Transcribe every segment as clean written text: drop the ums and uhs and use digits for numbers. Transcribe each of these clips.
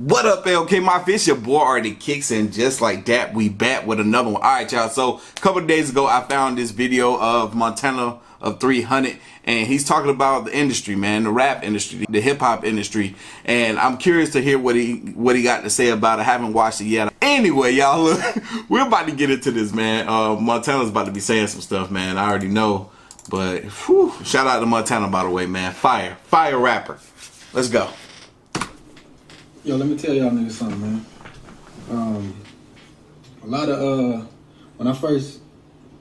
What up, LK Mafia? It's your boy Artofkickz, and just like that, we back with another one. Alright, y'all. So, a couple of days ago, I found this video of Montana of 300, and he's talking about the industry, man, the rap industry, the hip hop industry, and I'm curious to hear what he got to say about it. I haven't watched it yet. Anyway, y'all, look, we're about to get into this, man. Montana's about to be saying some stuff, man. I already know, but whew, shout out to Montana, by the way, man. Fire rapper. Let's go. Yo, let me tell y'all niggas something, man. A lot of, when I first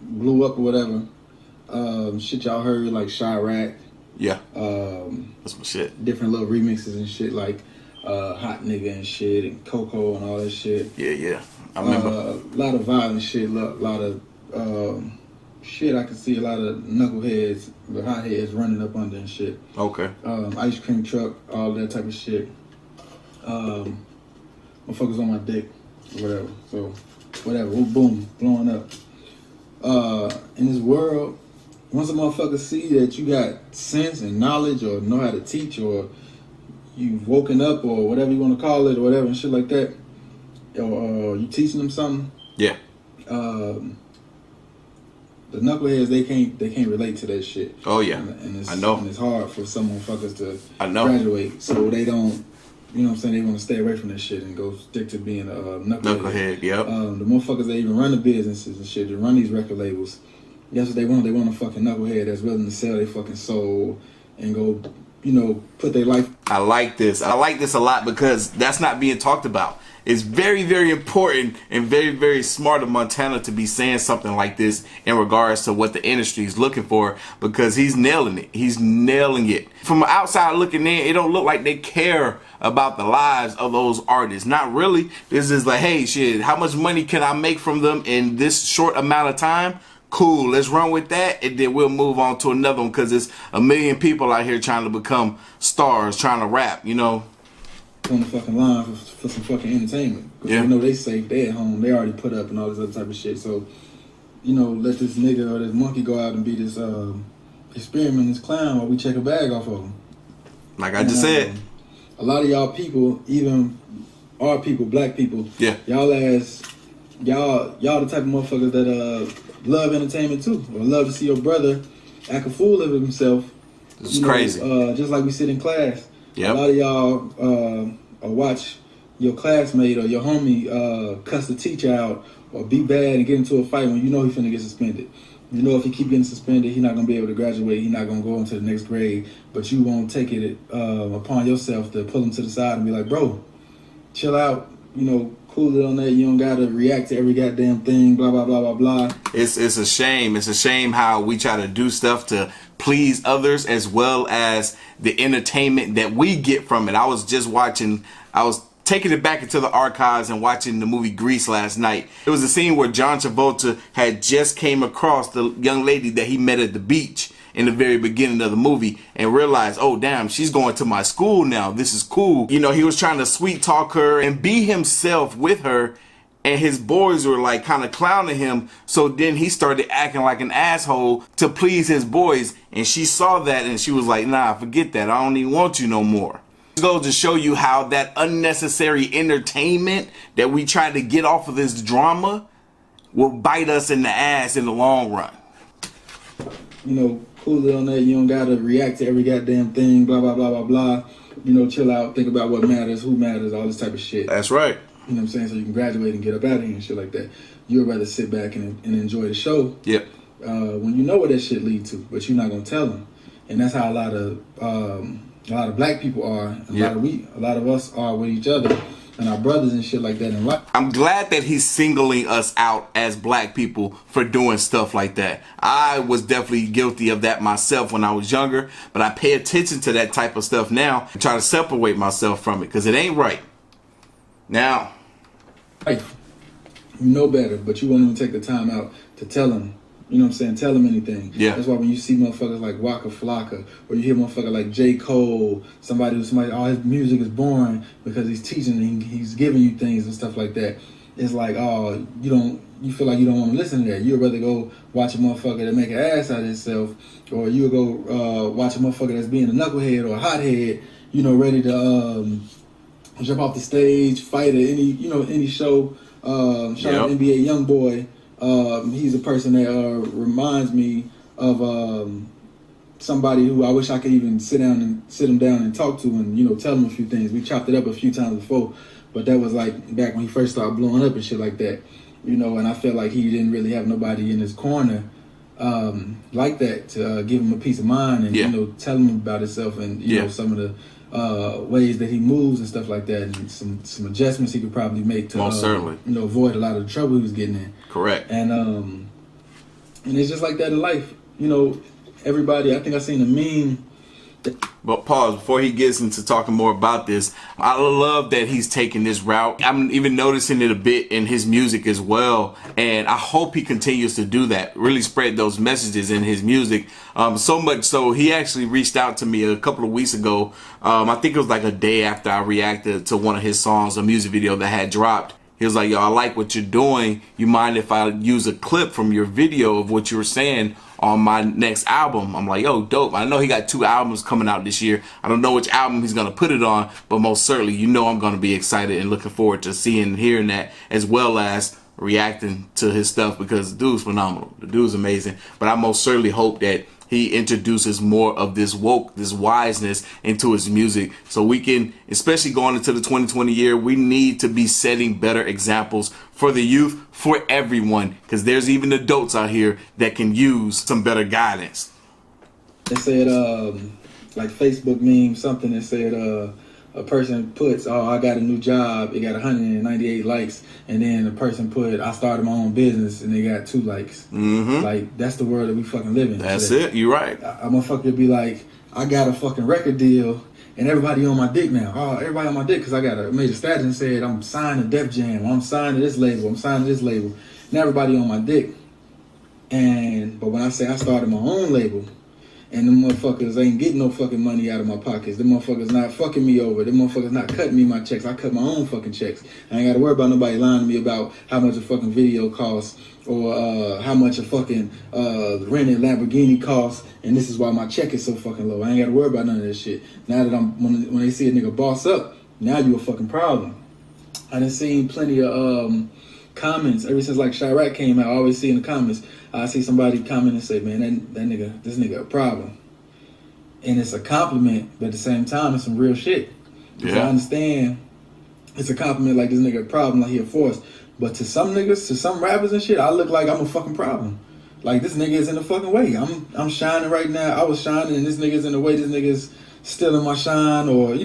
blew up or whatever, shit y'all heard, like Chirac. Yeah. That's some shit. Different little remixes and shit, like Hot Nigga and shit, and Coco and all that shit. Yeah. I remember. A lot of violent shit, a lot of shit I could see a lot of knuckleheads, the hotheads running up under and shit. Okay. Ice cream truck, all that type of shit. Motherfuckers on my dick, or whatever. So, whatever, boom, blowing up. In this world, once a motherfucker see that you got sense and knowledge, or know how to teach, or you've woken up, or whatever you want to call it, or whatever, and shit like that, or you teaching them something. Yeah. The knuckleheads, they can't relate to that shit. Oh yeah, and it's, I know. And it's hard for some motherfuckers to graduate, so they don't. You know what I'm saying? They want to stay away from this shit and go stick to being a knucklehead. Yep. The motherfuckers that even run the businesses and shit, that run these record labels, that's what they want. They want a fucking knucklehead that's willing to sell their fucking soul and go, you know, put their life. I like this. I like this a lot because that's not being talked about. It's very, very important and very, very smart of Montana to be saying something like this in regards to what the industry is looking for, because he's nailing it. He's nailing it. From the outside looking in, it don't look like they care about the lives of those artists. Not really. This is like, hey, shit, how much money can I make from them in this short amount of time? Cool, let's run with that, and then we'll move on to another one, because there's a million people out here trying to become stars, trying to rap, you know. On the fucking line for some fucking entertainment. Because you know they safe, they at home, they already put up and all this other type of shit. So, you know, let this nigga or this monkey go out and be this experiment, this clown, while we check a bag off of him. Like I just said. A lot of y'all people, even our people, black people, y'all the type of motherfuckers that love entertainment too, or love to see your brother act a fool of himself. This is crazy. Just like we sit in class. Yep. A lot of y'all watch your classmate or your homie cuss the teacher out or be bad and get into a fight when you know he's finna get suspended. You know if he keep getting suspended, he's not gonna be able to graduate. He's not gonna go into the next grade. But you won't take it upon yourself to pull him to the side and be like, bro, chill out. You know, cool it on that. You don't gotta react to every goddamn thing. Blah blah blah blah blah. It's a shame. It's a shame how we try to do stuff to please others as well as the entertainment that we get from it. I was taking it back into the archives and watching the movie Grease last night. It was a scene where John Travolta had just came across the young lady that he met at the beach in the very beginning of the movie and realized, oh damn, she's going to my school now. This is cool. You know, he was trying to sweet talk her and be himself with her, and his boys were like kind of clowning him. So then he started acting like an asshole to please his boys, and she saw that and she was like, nah, forget that. I don't even want you no more. It goes to show you how that unnecessary entertainment that we try to get off of this drama will bite us in the ass in the long run. You know, cool it on that. You don't gotta react to every goddamn thing. Blah blah blah blah blah. You know, chill out. Think about what matters, who matters, all this type of shit. That's right. You know what I'm saying? So you can graduate and get up out of here and shit like that. You would rather sit back and enjoy the show. Yep. When you know what that shit lead to, but you're not gonna tell them. And that's how a lot of black people are. A lot of us are with each other and our brothers and shit like that in life. I'm glad that he's singling us out as black people for doing stuff like that. I was definitely guilty of that myself when I was younger, but I pay attention to that type of stuff now and try to separate myself from it, because it ain't right. Now, you know better, but you won't even take the time out to tell them. You know what I'm saying? Tell them anything. Yeah. That's why when you see motherfuckers like Waka Flocka, or you hear motherfucker like J. Cole, somebody, oh, his music is boring because he's teaching and he's giving you things and stuff like that. It's like, oh, you feel like you don't want to listen to that. You'd rather go watch a motherfucker that make an ass out of himself, or you'll go watch a motherfucker that's being a knucklehead or a hothead, you know, ready to jump off the stage, fight at any show. Shout out to NBA YoungBoy. He's a person that reminds me of somebody who I wish I could even sit him down and talk to and tell him a few things. We chopped it up a few times before, but that was like back when he first started blowing up and shit like that. And I felt like he didn't really have nobody in his corner like that to give him a peace of mind and tell him about himself and some of the ways that he moves and stuff like that, and some adjustments he could probably make to certainly avoid a lot of the trouble he was getting in. Correct. And it's just like that in life. Everybody, I think I seen a meme. But pause before he gets into talking more about this. I love that he's taking this route. I'm even noticing it a bit in his music as well, and I hope he continues to do that. Really spread those messages in his music. So much so he actually reached out to me a couple of weeks ago. I think it was like a day after I reacted to one of his songs, a music video that had dropped. He was like, "Yo, I like what you're doing. You mind if I use a clip from your video of what you were saying on my next album?" I'm like, "Yo, dope." I know he got 2 albums coming out this year. I don't know which album he's going to put it on, but most certainly, I'm going to be excited and looking forward to seeing and hearing that, as well as reacting to his stuff, because the dude's phenomenal. The dude's amazing. But I most certainly hope that he introduces more of this wiseness into his music, so we can, especially going into the 2020 year, we need to be setting better examples for the youth, for everyone, because there's even adults out here that can use some better guidance. They said, like Facebook meme, something that said, a person puts, "Oh, I got a new job," it got 198 likes, and then a person put, "I started my own business," and they got 2 likes. Mm-hmm. Like, that's the world that we fucking live in. That's today. it. You're right. I'm gonna fucking be like, "I got a fucking record deal," and everybody on my dick now. Oh, everybody on my dick because I got a major status and said, "I'm signed to Def Jam. I'm signed to this label. I'm signed to this label." Now everybody on my dick. But when I say I started my own label, and them motherfuckers ain't getting no fucking money out of my pockets. Them motherfuckers not fucking me over. Them motherfuckers not cutting me my checks. I cut my own fucking checks. I ain't got to worry about nobody lying to me about how much a fucking video costs or how much a fucking rented Lamborghini costs. And this is why my check is so fucking low. I ain't got to worry about none of this shit. Now that when they see a nigga boss up, now you a fucking problem. I done seen plenty of comments ever since like Chirac came out. I always see in the comments, I see somebody comment and say, "Man, this nigga a problem." And it's a compliment, but at the same time, it's some real shit. Because I understand it's a compliment like this nigga a problem, like he a force. But to some niggas, to some rappers and shit, I look like I'm a fucking problem. Like, this nigga is in the fucking way. I'm shining right now. I was shining and this nigga's in the way. This nigga's stealing my shine. Or,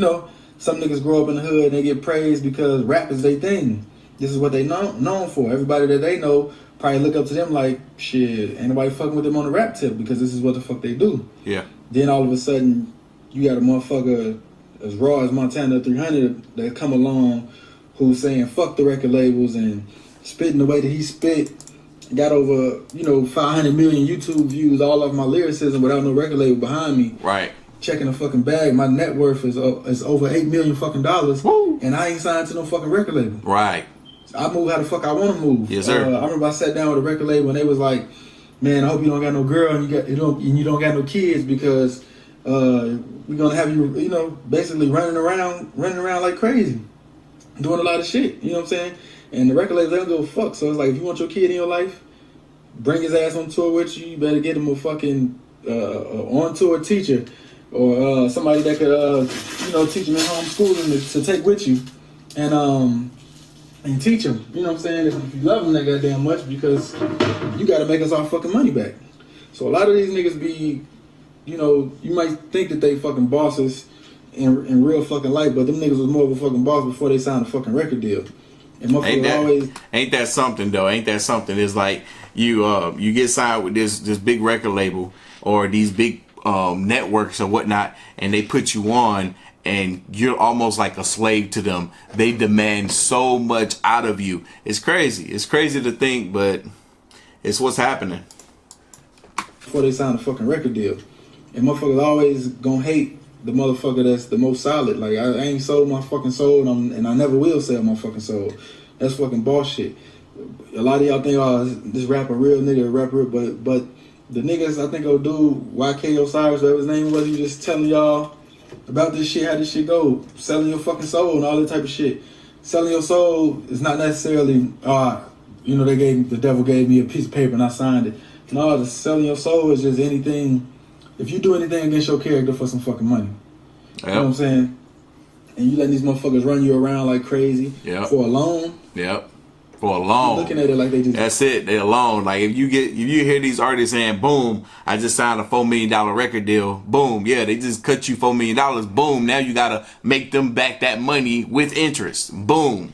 some niggas grow up in the hood and they get praised because rap is their thing. This is what they known for. Everybody that they know probably look up to them like, shit, ain't nobody fucking with them on the rap tip because this is what the fuck they do. Yeah. Then all of a sudden, you got a motherfucker as raw as Montana 300 that come along who's saying fuck the record labels and spitting the way that he spit. Got over, 500 million YouTube views all off my lyricism without no record label behind me. Right. Checking a fucking bag. My net worth is over $8 million fucking dollars. Woo. And I ain't signed to no fucking record label. Right. I move how the fuck I want to move. Yes, sir. I remember I sat down with a record label and they was like, "Man, I hope you don't got no girl and you don't got no kids because we're gonna have you, basically running around like crazy, doing a lot of shit." You know what I'm saying? And the record label, they don't give a fuck. So it's like, if you want your kid in your life, bring his ass on tour with you. You better get him a fucking on tour teacher or somebody that could teach him in homeschooling to take with you and teach him. You know what I'm saying? If you love him that goddamn much, because you got to make us our fucking money back. So a lot of these niggas be, you might think that they fucking bosses in real fucking life, but them niggas was more of a fucking boss before they signed a fucking record deal. And ain't that something though? Ain't that something? It's like you get signed with this big record label or these big networks or whatnot, and they put you on, and you're almost like a slave to them. They demand so much out of you. It's crazy. It's crazy to think, but it's what's happening. Before they sign a fucking record deal, and motherfuckers always gonna hate the motherfucker that's the most solid. Like, I ain't sold my fucking soul, and I never will sell my fucking soul. That's fucking bullshit. A lot of y'all think, oh, this rapper real nigga, rapper, but the niggas, I think, old dude, YK Osiris, whatever his name was, he just telling y'all about this shit, how this shit go, selling your fucking soul and all that type of shit. Selling your soul is not necessarily, you know, the devil gave me a piece of paper and I signed it. No, the selling your soul is just anything. If you do anything against your character for some fucking money, you know what I'm saying? And you letting these motherfuckers run you around like crazy for a loan. Yep. For a loan. Looking at it like they just. That's it. They alone. Like if you hear these artists saying, "Boom, I just signed a $4 million record deal." Boom, yeah, they just cut you $4 million. Boom, now you gotta make them back that money with interest. Boom.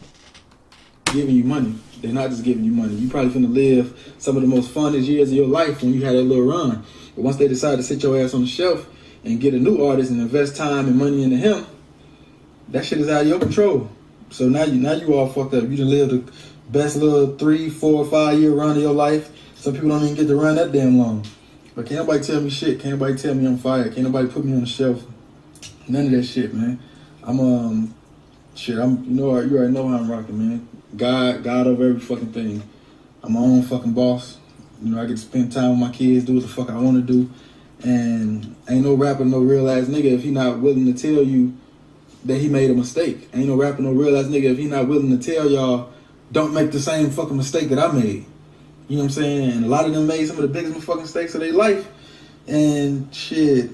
Giving you money. They're not just giving you money. You probably finna live some of the most funnest years of your life when you had that little run. But once they decide to sit your ass on the shelf and get a new artist and invest time and money into him, that shit is out of your control. So now you all fucked up. You done lived the best little 3, 4, 5 year run of your life. Some people don't even get to run that damn long. But can't nobody tell me shit. Can't nobody tell me I'm fired. Can't nobody put me on the shelf. None of that shit, man. I'm you already know how I'm rocking, man. God over every fucking thing. I'm my own fucking boss. You know, I get to spend time with my kids, do what the fuck I want to do. And ain't no rapper, no real ass nigga if he not willing to tell you that he made a mistake. Ain't no rapper, no real ass nigga if he not willing to tell y'all, don't make the same fucking mistake that I made. You know what I'm saying? And a lot of them made some of the biggest fucking mistakes of their life. And shit,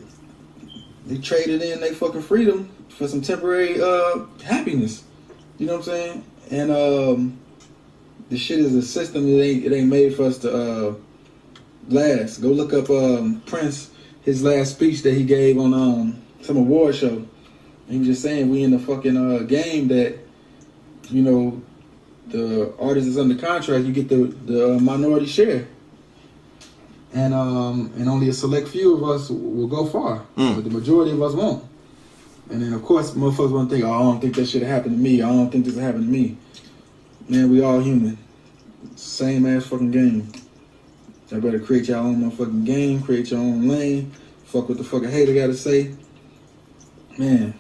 they traded in their fucking freedom for some temporary happiness. You know what I'm saying? And the shit is a system. It ain't made for us to last. Go look up Prince, his last speech that he gave on some award show. He was just saying we in the fucking game that, you know, the artist is under contract, you get the minority share. And only a select few of us will go far. But the majority of us won't. And then of course motherfuckers wanna think, oh, I don't think that shit happened to me. I don't think this will happen to me. Man, we all human. Same ass fucking game. Y'all better create your own motherfucking game, create your own lane. Fuck what the fucking hater gotta say. Man.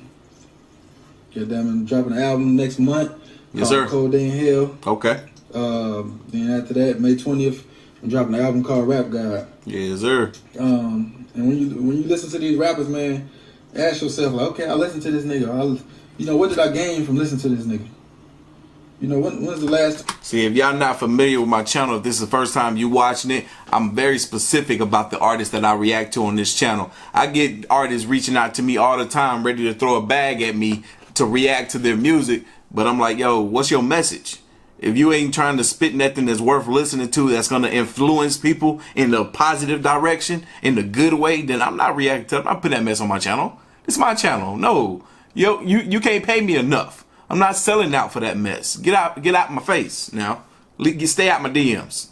Goddamn, I'm dropping an album next month. Yes, sir. Cold Day in Hell. Okay. Then after that, May 20th, I'm dropping an album called Rap God. Yes, sir. And when you listen to these rappers, man, ask yourself, like, okay, I listened to this nigga. What did I gain from listening to this nigga? You know, when's the last... See, if y'all not familiar with my channel, if this is the first time you watching it, I'm very specific about the artists that I react to on this channel. I get artists reaching out to me all the time, ready to throw a bag at me to react to their music. But I'm like, yo, what's your message? If you ain't trying to spit nothing that's worth listening to, that's going to influence people in the positive direction, in the good way, then I'm not reacting to it. I'm not putting that mess on my channel. It's my channel. No. Yo, you can't pay me enough. I'm not selling out for that mess. Get out my face now. Stay out my DMs.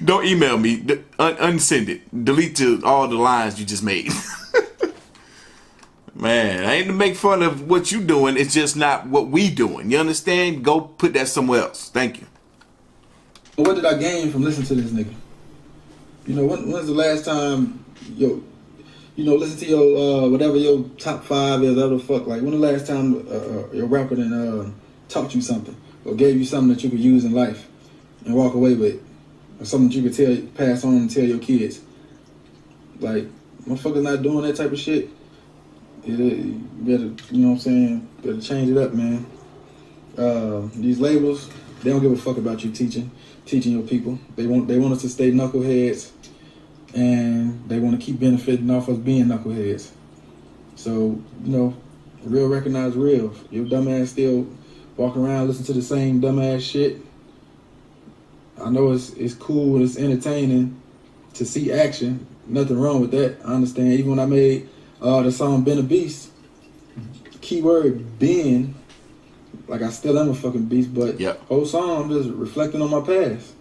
Don't email me. Unsend it. Delete all the lines you just made. Man, I ain't to make fun of what you doing. It's just not what we doing. You understand? Go put that somewhere else. Thank you. What did I gain from listening to this nigga? You know, when's the last time listen to your whatever your top 5 is, whatever the fuck. Like, when the last time your rapper then taught you something or gave you something that you could use in life and walk away with, or something that you could pass on and tell your kids? Like, motherfuckers not doing that type of shit. You better, you know what I'm saying? Better change it up, man. These labels, they don't give a fuck about you teaching your people. They want us to stay knuckleheads. And they want to keep benefiting off us being knuckleheads. So, you know, real recognize real. Your dumbass still walking around listening to the same dumbass shit. I know it's cool and it's entertaining to see action. Nothing wrong with that. I understand. Even when I made the song Been a Beast, keyword being, like, I still am a fucking beast, but whole song I'm just reflecting on my past.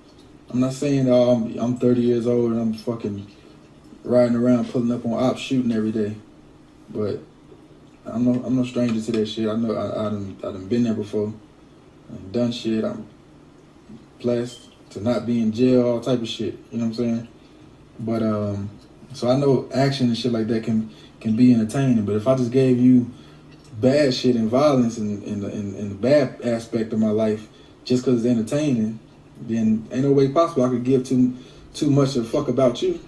I'm not saying I'm 30 years old and I'm fucking riding around pulling up on ops shooting every day, but I'm no stranger to that shit. I know I done been there before. I've done shit. I'm blessed to not be in jail, all type of shit. You know what I'm saying? But so I know action and shit like that can be entertaining. But if I just gave you bad shit and violence in the bad aspect of my life just because it's entertaining, then ain't no way possible I could give too much of a fuck about you.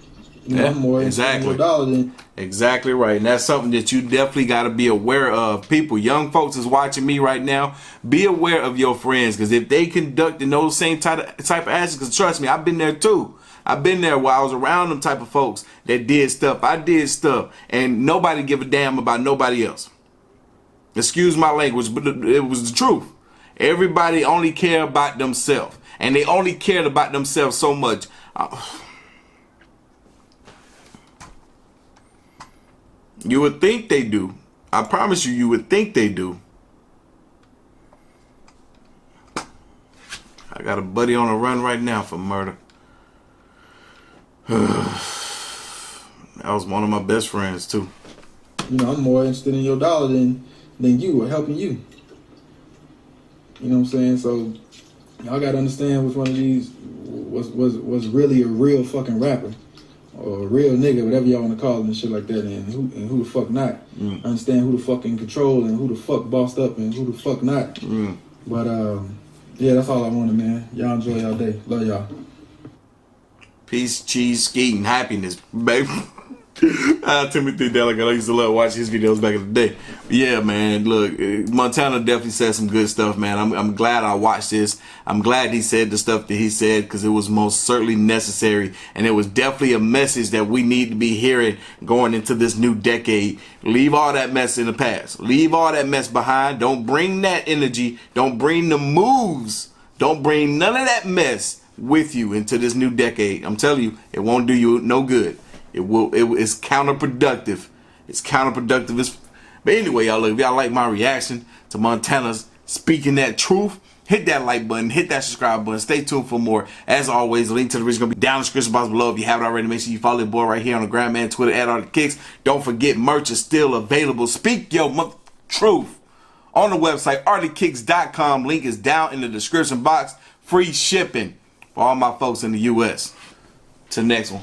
You know, I'm more interested in your dollar than. Exactly right. And that's something that you definitely got to be aware of. People, young folks is watching me right now. Be aware of your friends, because if they conducting those same type of actions, because trust me, I've been there too. I've been there while I was around them type of folks that did stuff. I did stuff, and nobody give a damn about nobody else. Excuse my language, but it was the truth. Everybody only care about themselves, and they only cared about themselves so much. You would think they do. I promise you, you would think they do. I got a buddy on a run right now for murder. That was one of my best friends too. You know, I'm more interested in your dollar than you or helping you. You know what I'm saying? So y'all gotta understand which one of these was really a real fucking rapper or a real nigga, whatever y'all want to call it and shit like that, and who the fuck not. Understand who the fuck in control and who the fuck bossed up and who the fuck not. But yeah, that's all I wanted, man. Y'all enjoy y'all day. Love y'all. Peace, cheese, skeet, and happiness, baby. Timothy Delicate, I used to love watching his videos back in the day. But yeah, man, look, Montana definitely said some good stuff, man. I'm glad I watched this. I'm glad he said the stuff that he said, because it was most certainly necessary, and it was definitely a message that we need to be hearing going into this new decade. Leave all that mess in the past. Leave all that mess behind. Don't bring that energy. Don't bring the moves. Don't bring none of that mess with you into this new decade. I'm telling you, it won't do you no good. It's counterproductive. It's counterproductive. But anyway, y'all, look, if y'all like my reaction to Montana's speaking that truth, hit that like button, hit that subscribe button. Stay tuned for more. As always, the link to the video is gonna be down in the description box below. If you haven't already, make sure you follow the boy right here on the gram and Twitter at Artofkickz. Don't forget, merch is still available. Speak your truth on the website artofkickz.com. Link is down in the description box. Free shipping for all my folks in the US. Till next one.